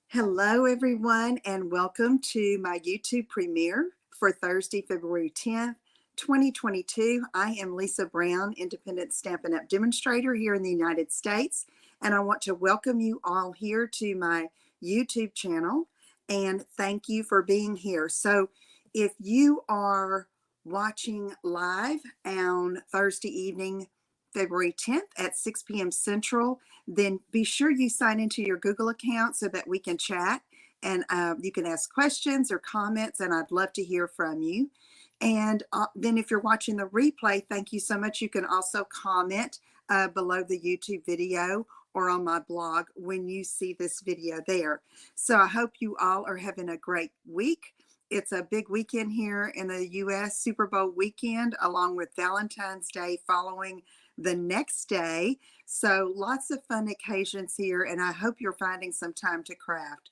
Hello, everyone, and welcome to my YouTube premiere for Thursday, February 10th, 2022. I am Lisa Brown, independent Stampin' Up! Demonstrator here in the United States, and I want to welcome you all here to my YouTube channel and thank you for being here. So, if you are watching live on Thursday evening, February 10th at 6 p.m. Central, then be sure you sign into your Google account so that we can chat and you can ask questions or comments, and I'd love to hear from you. And then if you're watching the replay, thank you so much. You can also comment below the YouTube video or on my blog when you see this video there. So I hope you all are having a great week. It's a big weekend here in the U.S., Super Bowl weekend, along with Valentine's Day following the next day. So lots of fun occasions here, and I hope you're finding some time to craft.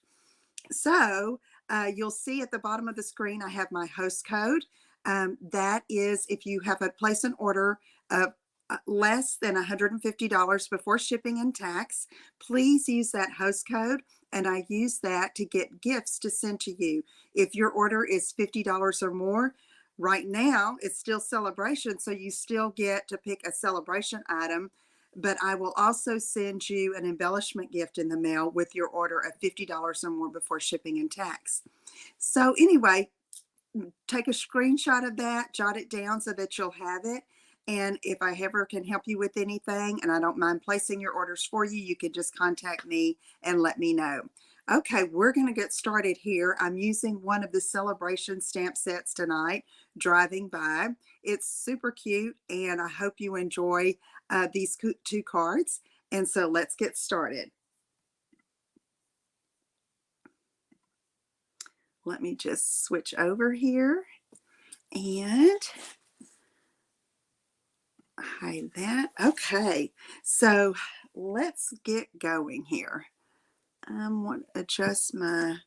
So you'll see at the bottom of the screen, I have my host code. That is if you have a place an order of less than $150 before shipping and tax, please use that host code, and I use that to get gifts to send to you. If your order is $50 or more, right now it's still celebration, so you still get to pick a celebration item, but I will also send you an embellishment gift in the mail with your order of $50 or more before shipping and tax. So anyway, take a screenshot of that, jot it down so that you'll have it. And if I ever can help you with anything, and I don't mind placing your orders for you, you can just contact me and let me know. Okay, we're going to get started here. I'm using one of the celebration stamp sets tonight, Driving By. It's super cute, and I hope you enjoy these two cards. And so let's get started. Let me just switch over here and hide that. Okay, so let's get going here. I want to adjust my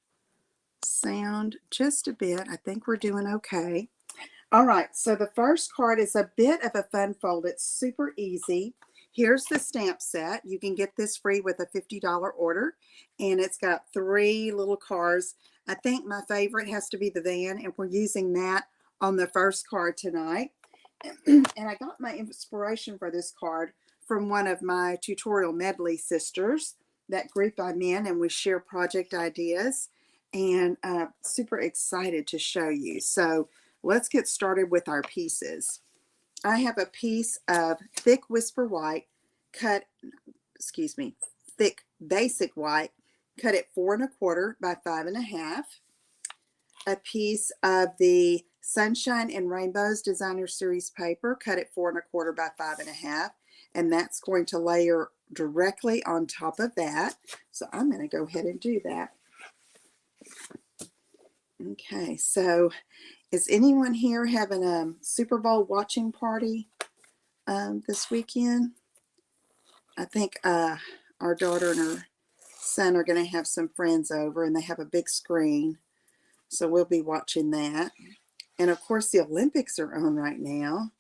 sound just a bit. I think we're doing okay. All right, so the first card is a bit of a fun fold. It's super easy. Here's the stamp set. You can get this free with a $50 order, and it's got 3 little cars. I think my favorite has to be the van, and we're using that on the first card tonight. And I got my inspiration for this card from one of my tutorial medley sisters, that group I'm in, and we share project ideas, and super excited to show you. So let's get started with our pieces. I have a piece of thick whisper white thick basic white, cut at 4 1/4 by 5 1/2. A piece of the Sunshine and Rainbows Designer Series paper, cut at 4 1/4 by 5 1/2, and that's going to layer directly on top of that. So I'm going to go ahead and do that. Okay, so is anyone here having a Super Bowl watching party this weekend? I think our daughter and her son are going to have some friends over, and they have a big screen. So we'll be watching that. And of course, the Olympics are on right now.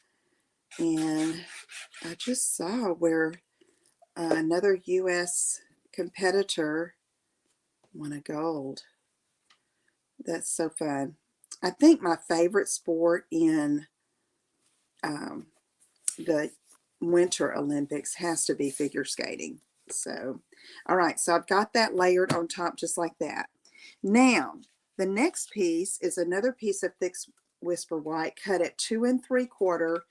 And I just saw where another U.S. competitor won a gold. That's so fun. I think my favorite sport in the Winter Olympics has to be figure skating. So, all right, so I've got that layered on top just like that. Now, the next piece is another piece of thick whisper white, cut at 2 3/4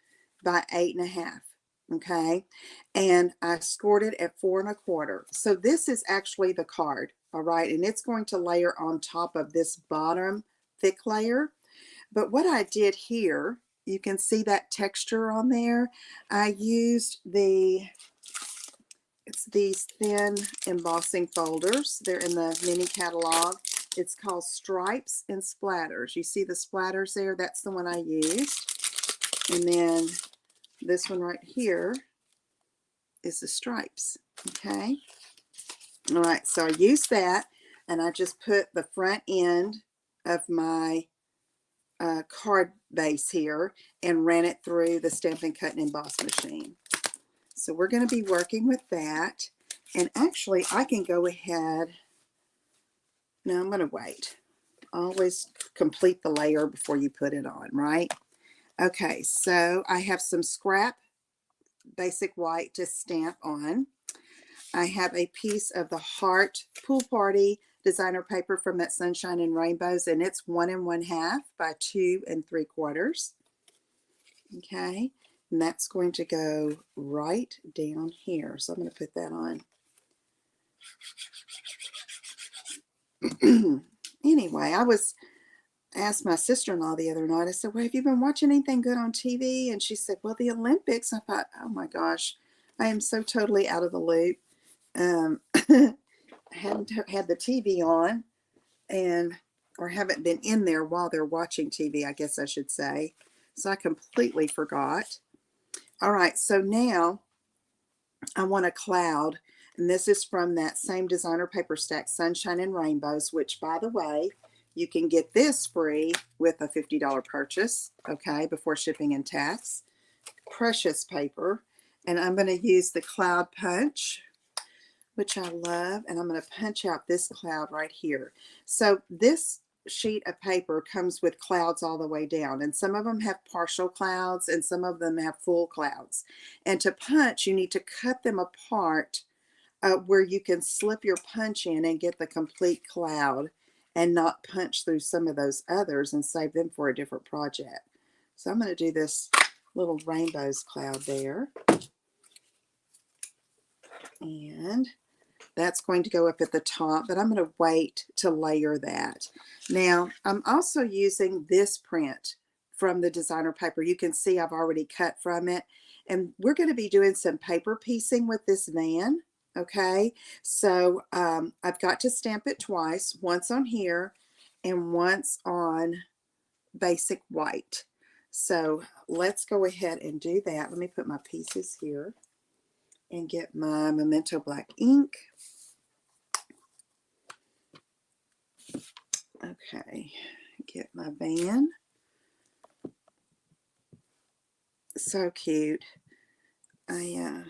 by 8 1/2. Okay, and I scored it at 4 1/4. So this is actually the card, all right, and it's going to layer on top of this bottom thick layer. But what I did here, you can see that texture on there. I used it's these thin embossing folders. They're in the mini catalog. It's called Stripes and Splatters. You see the splatters there? That's the one I used. And then this one right here is the stripes. Okay. All right. So I used that, and I just put the front end of my card base here and ran it through the Stampin' Cut and Emboss machine. So we're going to be working with that. And actually, I can go ahead Now I'm going to wait. Always complete the layer before you put it on, right? Okay, so I have some scrap basic white to stamp on. I have a piece of the Heart Pool Party designer paper from that Sunshine and Rainbows, and it's 1 1/2 by 2 3/4. Okay, and that's going to go right down here. So I'm going to put that on. Anyway, I asked my sister-in-law the other night, I said, well, have you been watching anything good on TV? And she said, well, the Olympics. I thought, oh my gosh, I am so totally out of the loop. I hadn't had the TV on or haven't been in there while they're watching TV, I guess I should say. So I completely forgot. All right, so now I want a cloud, and this is from that same designer paper stack, Sunshine and Rainbows, which, by the way, you can get this free with a $50 purchase, okay, before shipping and tax. Precious paper. And I'm going to use the cloud punch, which I love, and I'm going to punch out this cloud right here. So this sheet of paper comes with clouds all the way down, and some of them have partial clouds and some of them have full clouds. And to punch, you need to cut them apart where you can slip your punch in and get the complete cloud and not punch through some of those others and save them for a different project. So I'm going to do this little rainbows cloud there, and that's going to go up at the top, but I'm going to wait to layer that. Now, I'm also using this print from the designer paper. You can see I've already cut from it, and we're going to be doing some paper piecing with this van, okay? So I've got to stamp it twice, once on here and once on basic white. So let's go ahead and do that. Let me put my pieces here and get my Memento Black ink. Okay, get my van. So cute. I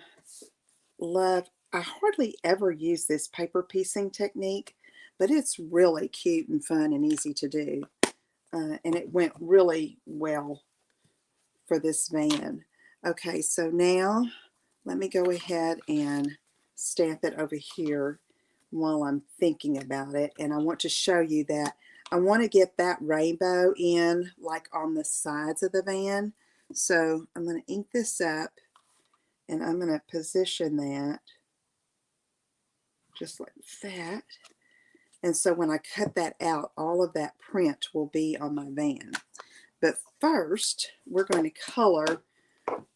hardly ever use this paper piecing technique, but it's really cute and fun and easy to do. And it went really well for this van. Okay, so now let me go ahead and stamp it over here while I'm thinking about it. And I want to show you that I want to get that rainbow in like on the sides of the van. So I'm going to ink this up and I'm going to position that just like that. And so when I cut that out, all of that print will be on my van. But first, we're going to color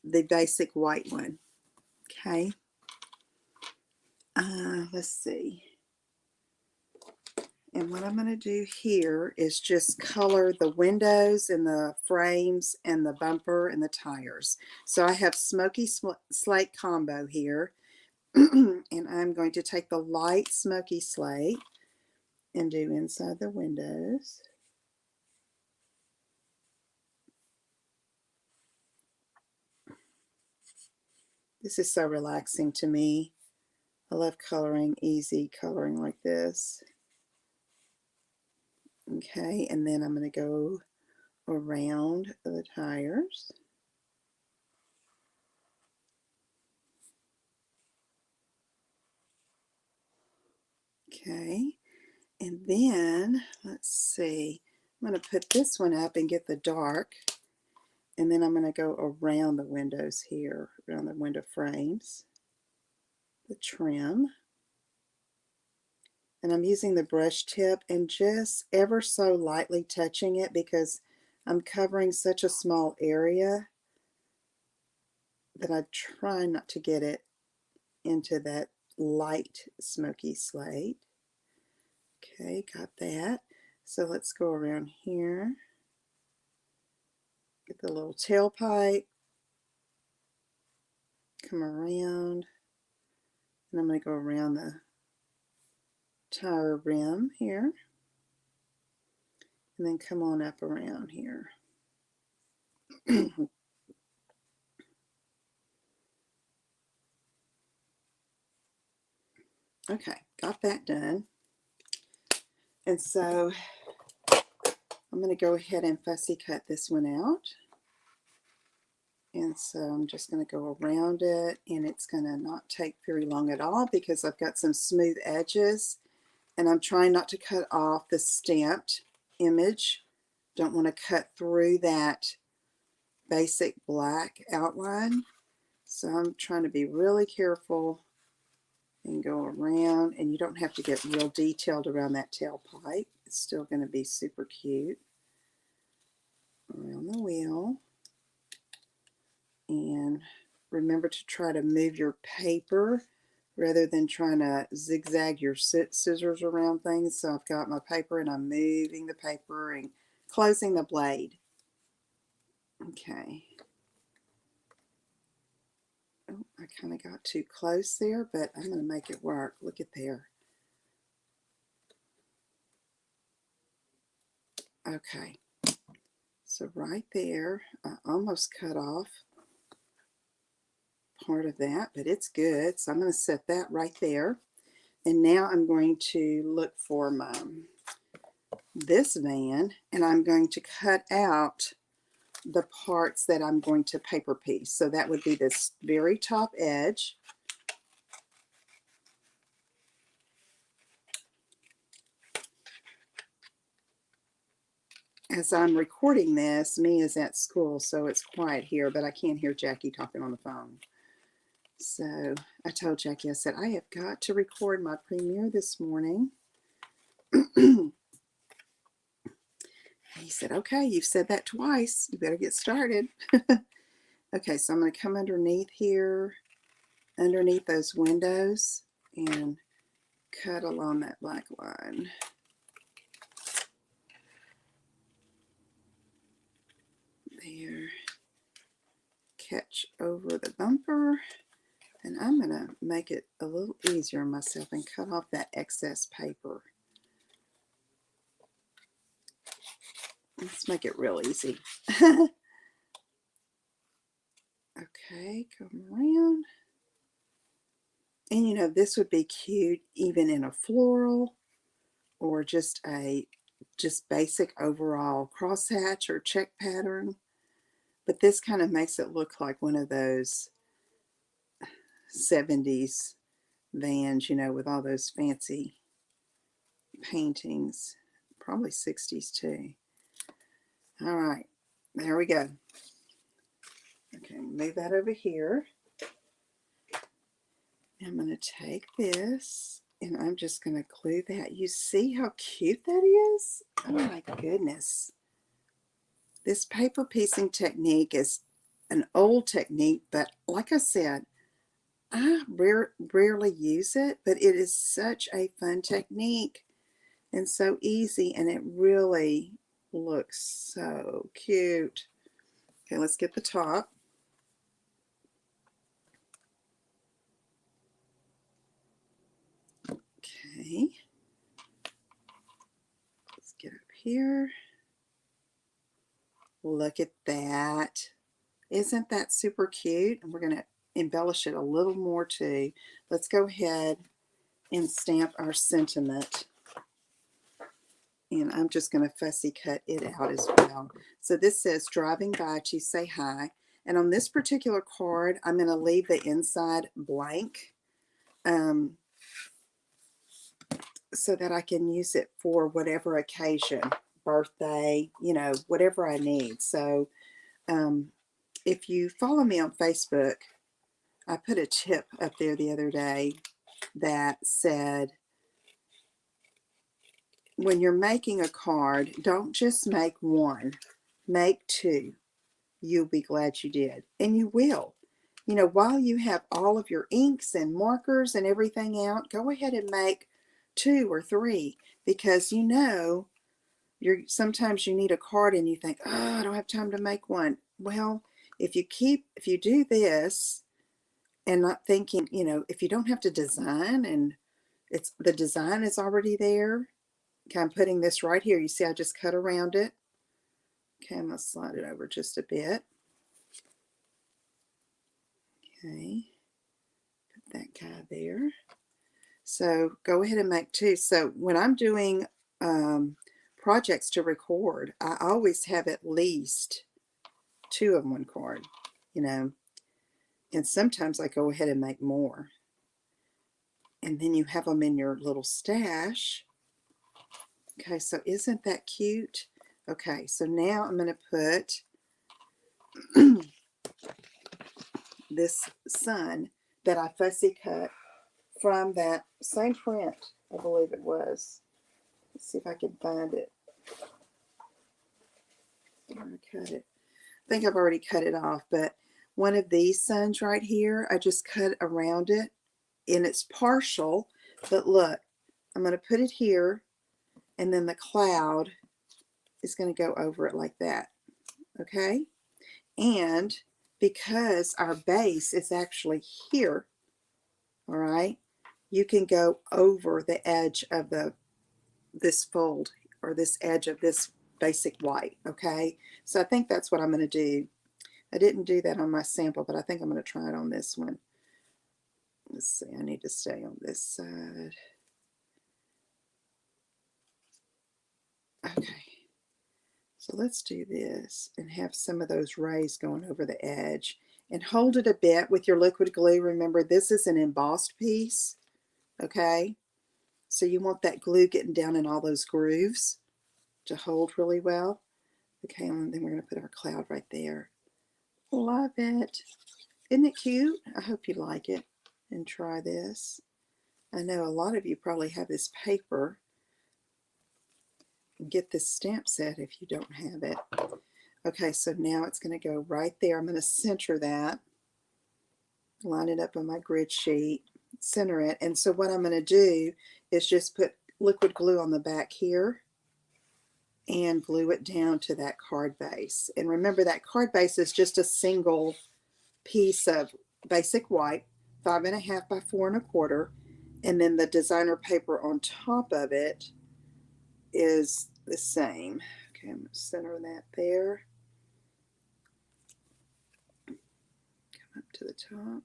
the basic white one. Okay. Let's see. And what I'm going to do here is just color the windows and the frames and the bumper and the tires. So I have Smoky Slate Combo here. And I'm going to take the light Smoky Slate and do inside the windows. This is so relaxing to me. I love coloring, easy coloring like this. Okay, and then I'm going to go around the tires. Okay, and then let's see, I'm going to put this one up and get the dark, and then I'm going to go around the windows here, around the window frames, the trim. And I'm using the brush tip and just ever so lightly touching it because I'm covering such a small area that I try not to get it into that light smoky slate. Okay, got that. So let's go around here. Get the little tailpipe. Come around. And I'm going to go around the tire rim here. And then come on up around here. Okay, got that done. And so I'm going to go ahead and fussy cut this one out. And so I'm just going to go around it, and it's going to not take very long at all because I've got some smooth edges, and I'm trying not to cut off the stamped image. Don't want to cut through that basic black outline. So I'm trying to be really careful and go around, and you don't have to get real detailed around that tailpipe. It's still going to be super cute. Around the wheel. And remember to try to move your paper rather than trying to zigzag your scissors around things. So I've got my paper and I'm moving the paper and closing the blade. Okay. Oh, I kind of got too close there, but I'm going to make it work. Look at there. Okay. So right there, I almost cut off part of that, but it's good. So I'm going to set that right there. And now I'm going to look for this van, and I'm going to cut out the parts that I'm going to paper piece. So that would be this very top edge. As I'm recording this, Mia is at school, so it's quiet here, but I can't hear Jackie talking on the phone. So I told Jackie, I said, I have got to record my premiere this morning. He said, okay, you've said that twice. You better get started. Okay, so I'm going to come underneath here, underneath those windows, and cut along that black line. There. Catch over the bumper. And I'm going to make it a little easier on myself and cut off that excess paper. Let's make it real easy. Okay, come around. And you know, this would be cute even in a floral or just basic overall crosshatch or check pattern. But this kind of makes it look like one of those 70s vans, you know, with all those fancy paintings. Probably 60s too. All right, there we go. Okay, move that over here. I'm going to take this and I'm just going to glue that. You see how cute that is? Oh my goodness. This paper piecing technique is an old technique, but like I said, I rarely use it, but it is such a fun technique and so easy, and it really looks so cute. Okay, let's get the top. Okay, let's get up here. Look at that. Isn't that super cute? And we're going to embellish it a little more too. Let's go ahead and stamp our sentiment. And I'm just going to fussy cut it out as well. So this says, driving by to say hi. And on this particular card, I'm going to leave the inside blank so that I can use it for whatever occasion, birthday, you know, whatever I need. So if you follow me on Facebook, I put a tip up there the other day that said, when you're making a card, don't just make one, make two. You'll be glad you did. And you will. You know, while you have all of your inks and markers and everything out, go ahead and make 2 or 3, because you know, sometimes you need a card and you think, oh, I don't have time to make one. Well, if you do this and not thinking, you know, if you don't have to design and the design is already there. Okay, I'm putting this right here. You see, I just cut around it. Okay, I'm going to slide it over just a bit. Okay, put that guy there. So go ahead and make 2. So when I'm doing projects to record, I always have at least 2 of one card, you know, and sometimes I go ahead and make more. And then you have them in your little stash. Okay, so isn't that cute? Okay, so now I'm going to put this sun that I fussy cut from that same print, I believe it was. Let's see if I can find it. I'm going to cut it. I think I've already cut it off, but one of these suns right here, I just cut around it, and it's partial, but look, I'm going to put it here, and then the cloud is going to go over it like that, okay? And because our base is actually here, all right, you can go over the edge of this fold, or this edge of this basic white, okay? So I think that's what I'm going to do. I didn't do that on my sample, but I think I'm going to try it on this one. Let's see, I need to stay on this side. Okay, so let's do this and have some of those rays going over the edge, and hold it a bit with your liquid glue. Remember, this is an embossed piece, okay? So you want that glue getting down in all those grooves to hold really well. Okay, and then we're going to put our cloud right there. Love it. Isn't it cute? I hope you like it and try this. I know a lot of you probably have this paper. Get this stamp set if you don't have it. Okay, so now it's going to go right there. I'm going to center that. Line it up on my grid sheet. Center it. And so what I'm going to do is just put liquid glue on the back here and glue it down to that card base. And remember, that card base is just a single piece of basic white, 5.5 by 4 1/4, and then the designer paper on top of it is the same. Okay, I'm going to center that there. Come up to the top.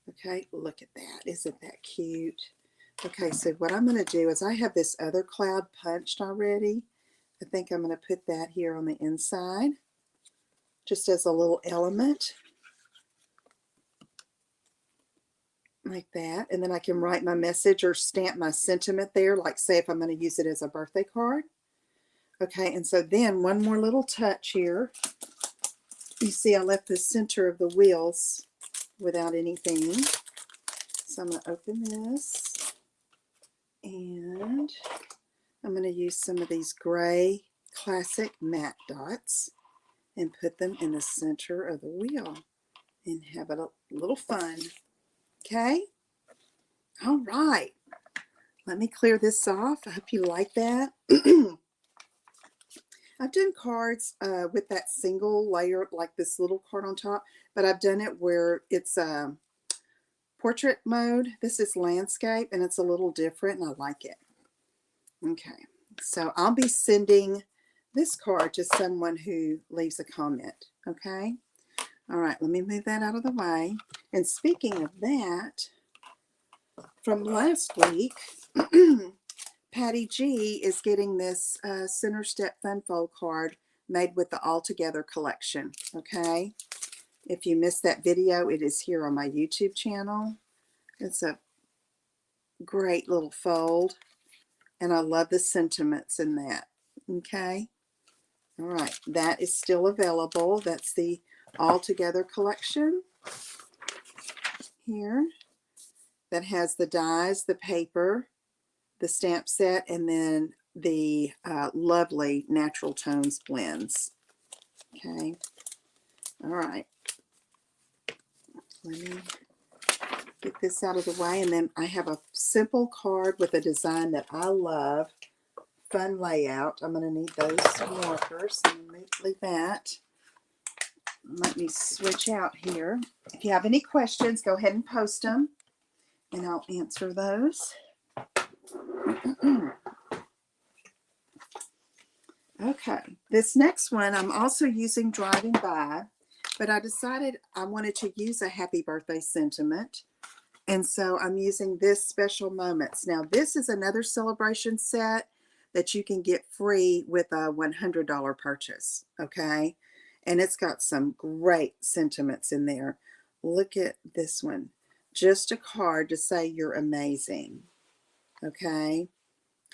Okay, look at that. Isn't that cute? Okay, so what I'm going to do is I have this other cloud punched already. I think I'm going to put that here on the inside, just as a little element, like that. And then I can write my message or stamp my sentiment there, like say if I'm going to use it as a birthday card. Okay, and so then one more little touch here. You see I left the center of the wheels without anything. So I'm going to open this, and I'm going to use some of these gray classic matte dots and put them in the center of the wheel and have a little fun. Okay? All right. Let me clear this off. I hope you like that. I've done cards with that single layer, like this little card on top, but I've done it where it's portrait mode. This is landscape, and it's a little different, and I like it. Okay, so I'll be sending this card to someone who leaves a comment, okay? All right, let me move that out of the way. And speaking of that, from last week, Patty G is getting this Center Step Fun Fold card made with the All Together collection, okay? If you missed that video, it is here on my YouTube channel. It's a great little fold, and I love the sentiments in that, okay? All right, that is still available. That's the All Together collection here that has the dies, the paper, the stamp set, and then the lovely natural tones blends. Okay. All right. Let me get this out of the way, and then I have a simple card with a design that I love. Fun layout. I'm going to need those markers. So leave that. Let me switch out here. If you have any questions, go ahead and post them, and I'll answer those. Okay, this next one I'm also using Driving By, but I decided I wanted to use a happy birthday sentiment, and so I'm using this Special Moments. Now this is another celebration set, that you can get free with a $100 purchase, okay? And it's got some great sentiments in there. Look at this one. Just a card to say you're amazing, okay?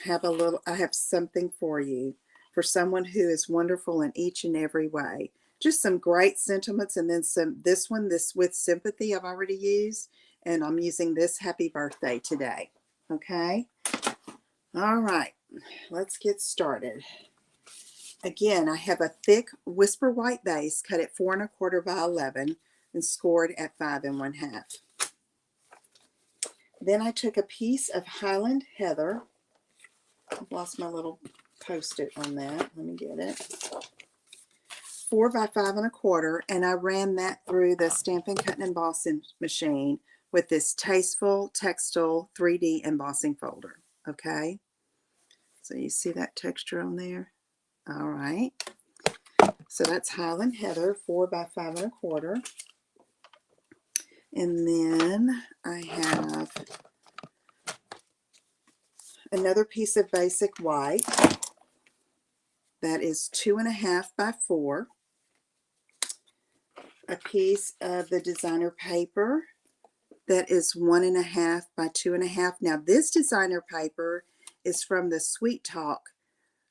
I have something for you, for someone who is wonderful in each and every way. Just some great sentiments, and then this with sympathy I've already used, and I'm using this happy birthday today. Okay? All right, let's get started. Again, I have a thick Whisper White base cut at 4 1/4 by 11 and scored at 5 1/2. Then I took a piece of Highland Heather. I've lost my little Post-it on that. Let me get it. 4 by 5 1/4, and I ran that through the Stampin' Cut and Embossing machine with this Tasteful Textile 3D embossing folder. Okay, so you see that texture on there? All right, so that's Highland Heather, 4 by 5 1/4. And then I have another piece of basic white that is 2 1/2 by 4. A piece of the designer paper that is 1 1/2 by 2 1/2. Now this designer paper is from the Sweet Talk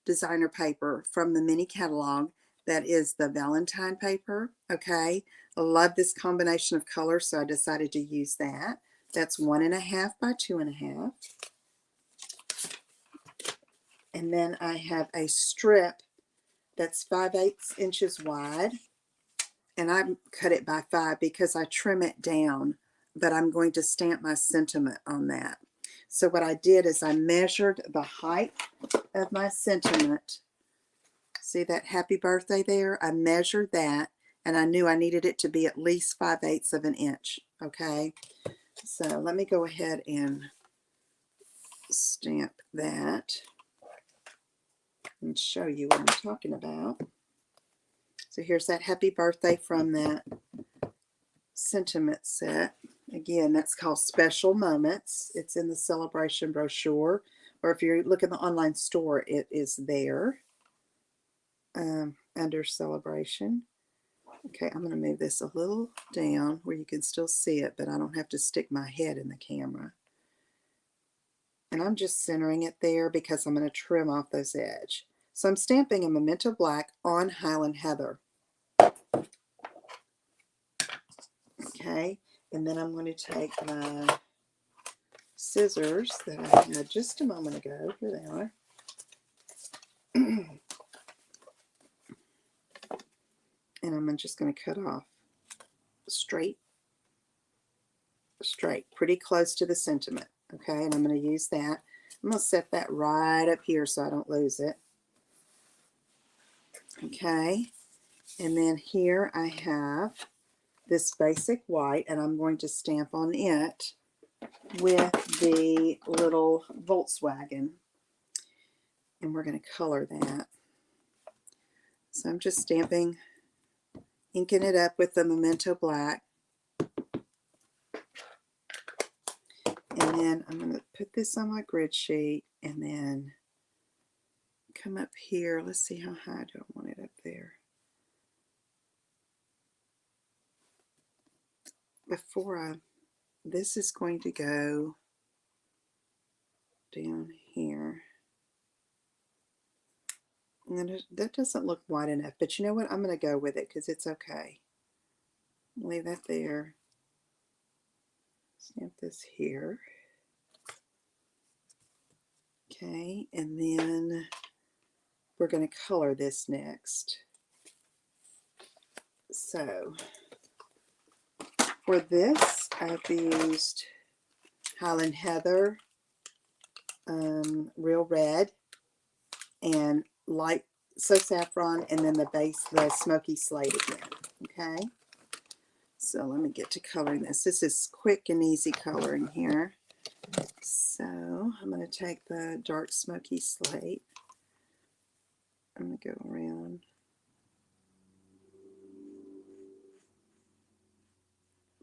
designer paper from the mini catalog. That is the Valentine paper. Okay, I love this combination of colors, so I decided to use that. That's 1 1/2 by 2 1/2. And then I have a strip that's 5/8 inches wide, and I cut it by 5 because I trim it down, but I'm going to stamp my sentiment on that. So what I did is I measured the height of my sentiment. See that happy birthday there? I measured that, and I knew I needed it to be at least 5/8 of an inch. Okay, so let me go ahead and stamp that and show you what I'm talking about. So here's that happy birthday from that sentiment set. Again, that's called Special Moments. It's in the celebration brochure, or if you look in the online store, it is there under celebration. Okay, I'm going to move this a little down where you can still see it, but I don't have to stick my head in the camera. And I'm just centering it there because I'm going to trim off those edges. So I'm stamping a Memento Black on Highland Heather. Okay, and then I'm going to take my scissors that I had just a moment ago. Here they are. And I'm just going to cut off straight, pretty close to the sentiment. Okay, and I'm going to use that. I'm going to set that right up here so I don't lose it. Okay, and then here I have this basic white, and I'm going to stamp on it with the little Volkswagen, and we're going to color that. So I'm just stamping, inking it up with the Memento Black, and then I'm going to put this on my grid sheet and then come up here. Let's see, how high do I want it up there? This is going to go down here. And that doesn't look wide enough, but you know what? I'm going to go with it because it's okay. Leave that there. Stamp this here. Okay, and then we're going to color this next. So for this, I've used Highland Heather, Real Red, and light So Saffron, and then the base, the Smoky Slate again. Okay, so let me get to coloring this. This is quick and easy coloring here. So I'm going to take the dark Smoky Slate. I'm going to go around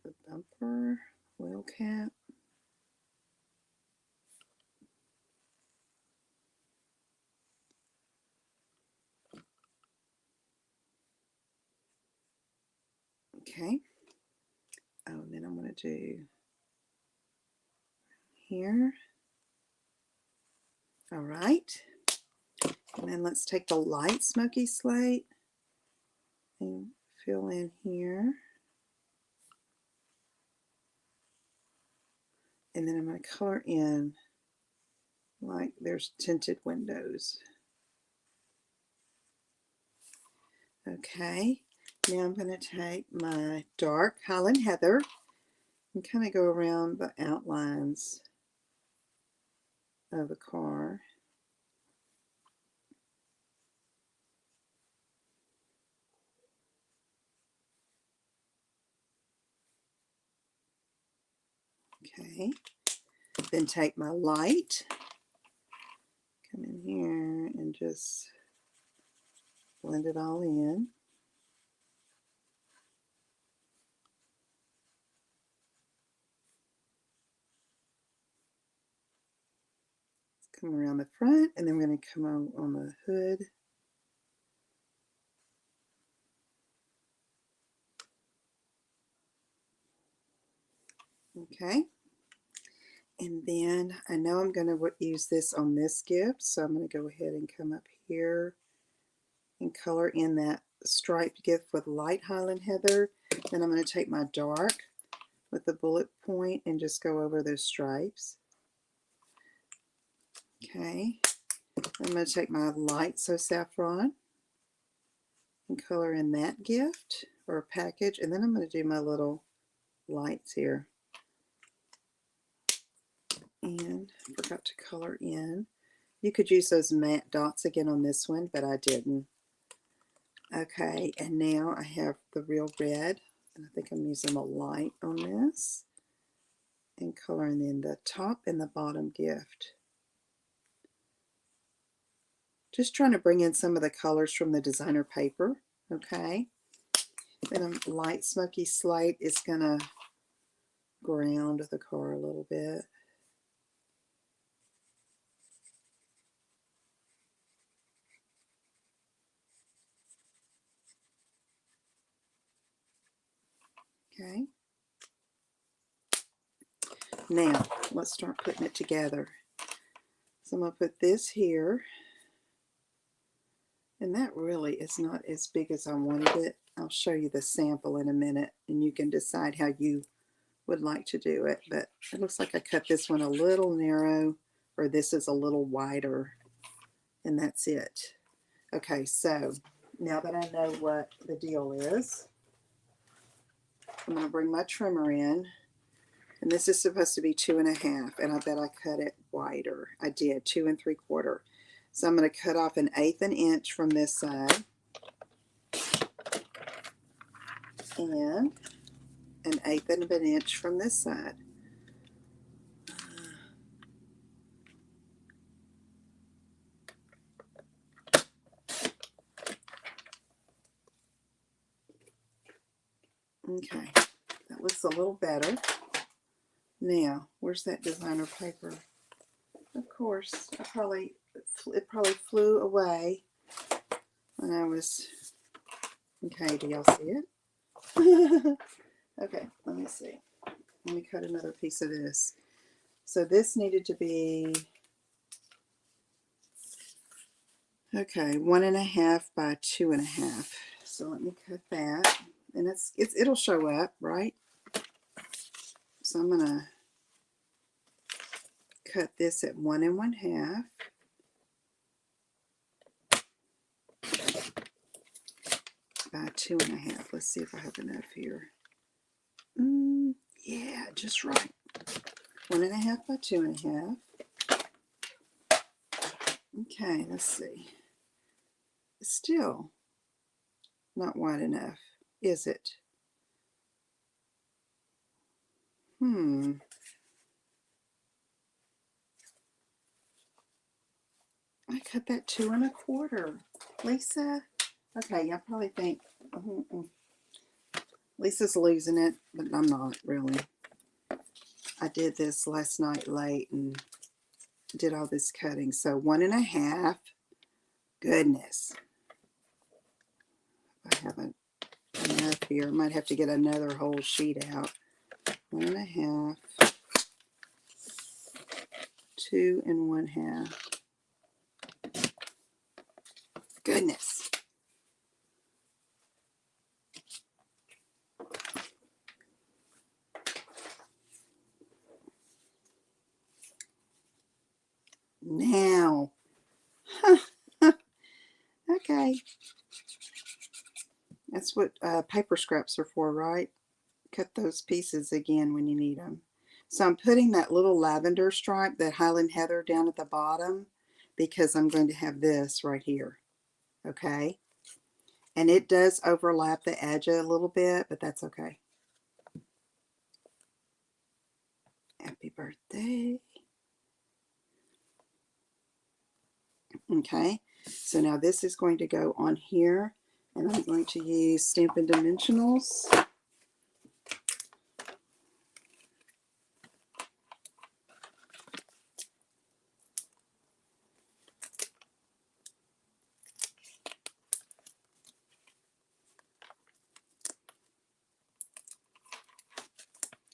the bumper, wheel cap, Okay. Oh, and then I'm going to do here. All right. And then let's take the light smoky slate and fill in here. And then I'm going to color in like there's tinted windows. Okay, now I'm going to take my dark Highland Heather and kind of go around the outlines of the car. Okay, then take my light, come in here and just blend it all in. Come around the front, and then we're going to come on the hood. Okay, and then I know I'm going to use this on this gift, so I'm going to go ahead and come up here and color in that striped gift with light Highland Heather. Then I'm going to take my dark with the bullet point and just go over those stripes. Okay, I'm going to take my light So Saffron and color in that gift or package, and then I'm going to do my little lights here. And I forgot to color in. You could use those matte dots again on this one, but I didn't. Okay, and now I have the real red, and I think I'm using a light on this and coloring in the top and the bottom gift. Just trying to bring in some of the colors from the designer paper. Okay, then a light smoky slate is going to ground the car a little bit. Okay, now let's start putting it together. So I'm going to put this here, and that really is not as big as I wanted it. I'll show you the sample in a minute, and you can decide how you would like to do it, but it looks like I cut this one a little narrow, or this is a little wider, and that's it. Okay, so now that I know what the deal is, I'm going to bring my trimmer in, and this is supposed to be 2.5, and I bet I cut it wider. I did 2 3/4. So I'm going to cut off 1/8 an inch from this side and 1/8 of an inch from this side. Okay, that looks a little better. Now, where's that designer paper? Of course, it probably flew away when I was. Okay, do y'all see it? Okay, let me see. Let me cut another piece of this. So this needed to be, okay, 1.5 by 2.5. So let me cut that, and it'll show up, right? So I'm gonna cut this at 1 1/2. By 2.5. Let's see if I have enough here. Yeah, just right. 1.5 by 2.5. Okay, let's see. It's still not wide enough, is it? I cut that 2 1/4. Lisa? Okay, y'all probably think Lisa's losing it, but I'm not really. I did this last night late and did all this cutting. So 1.5. Goodness. I haven't enough here. I might have to get another whole sheet out. 1.5, 2 1/2. Goodness. Now. Okay. That's what paper scraps are for, right? Cut those pieces again when you need them. So I'm putting that little lavender stripe, that Highland Heather, down at the bottom because I'm going to have this right here. Okay? And it does overlap the edge a little bit, but that's okay. Happy birthday. Okay, so now this is going to go on here, and I'm going to use Stampin' Dimensionals.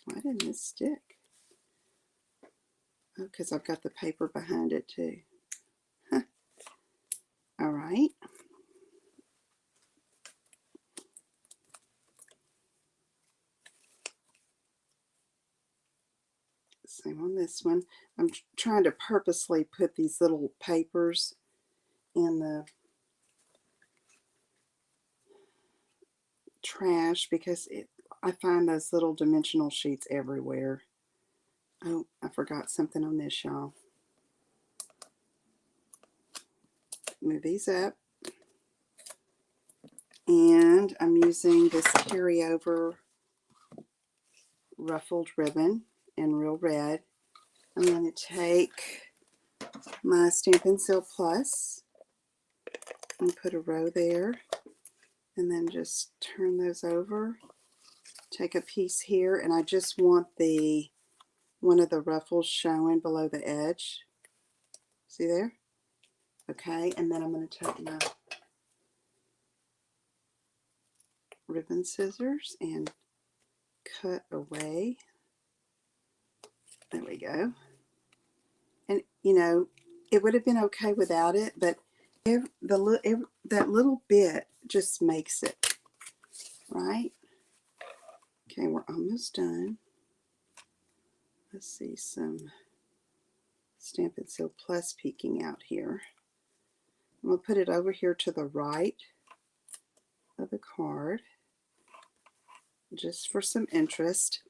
Why didn't this stick? Oh, because I've got the paper behind it too. Huh. All right. Same on this one. I'm trying to purposely put these little papers in the trash because I find those little dimensional sheets everywhere. Oh, I forgot something on this, y'all. Move these up. And I'm using this carryover ruffled ribbon in Real Red. I'm going to take my Stampin' Seal Plus and put a row there, and then just turn those over. Take a piece here, and I just want one of the ruffles showing below the edge. See there? Okay, and then I'm going to take my ribbon scissors and cut away. There we go. And you know, it would have been okay without it, but that little bit just makes it, right? Okay, we're almost done. Let's see some Stampin' Seal Plus peeking out here. I'm going to put it over here to the right of the card, just for some interest.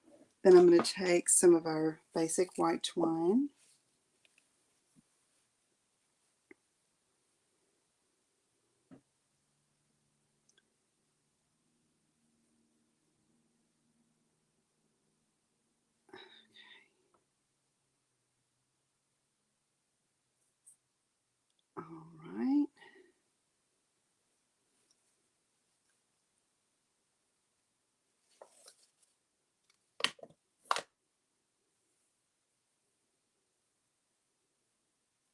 Then I'm going to take some of our basic white twine. All right.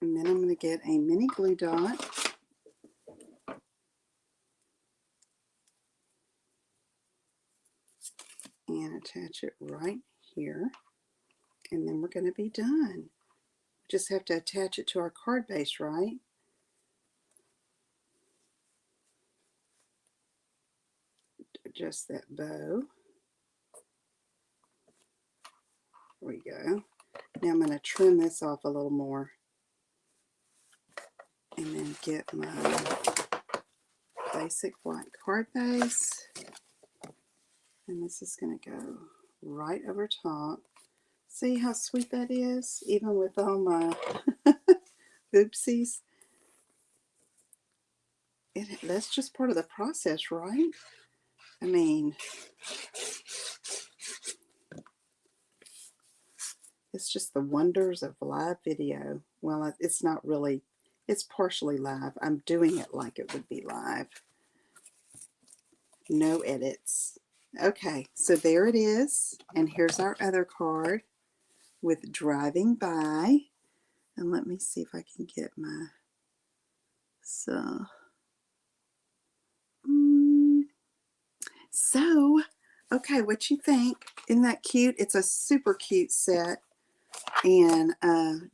And then I'm going to get a mini glue dot. And attach it right here. And then we're going to be done. We just have to attach it to our card base, right? Adjust that bow. There we go. Now I'm going to trim this off a little more. And then get my basic white card base. And this is going to go right over top. See how sweet that is? Even with all my oopsies. That's just part of the process, right? I mean, it's just the wonders of live video. Well, it's not really, it's partially live. I'm doing it like it would be live. No edits. Okay, so there it is. And here's our other card with driving by. And let me see if I can get my, So, okay, what you think? Isn't that cute? It's a super cute set and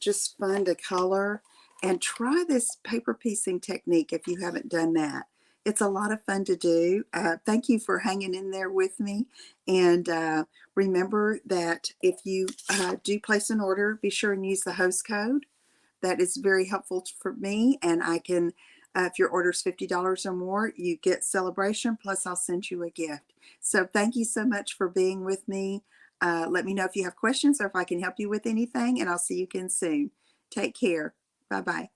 just fun to color. And try this paper piecing technique if you haven't done that. It's a lot of fun to do. Thank you for hanging in there with me. And remember that if you do place an order, be sure and use the host code. That is very helpful for me, and I can, if your order is $50 or more, you get celebration, plus I'll send you a gift. So thank you so much for being with me. Let me know if you have questions or if I can help you with anything, and I'll see you again soon. Take care. Bye-bye.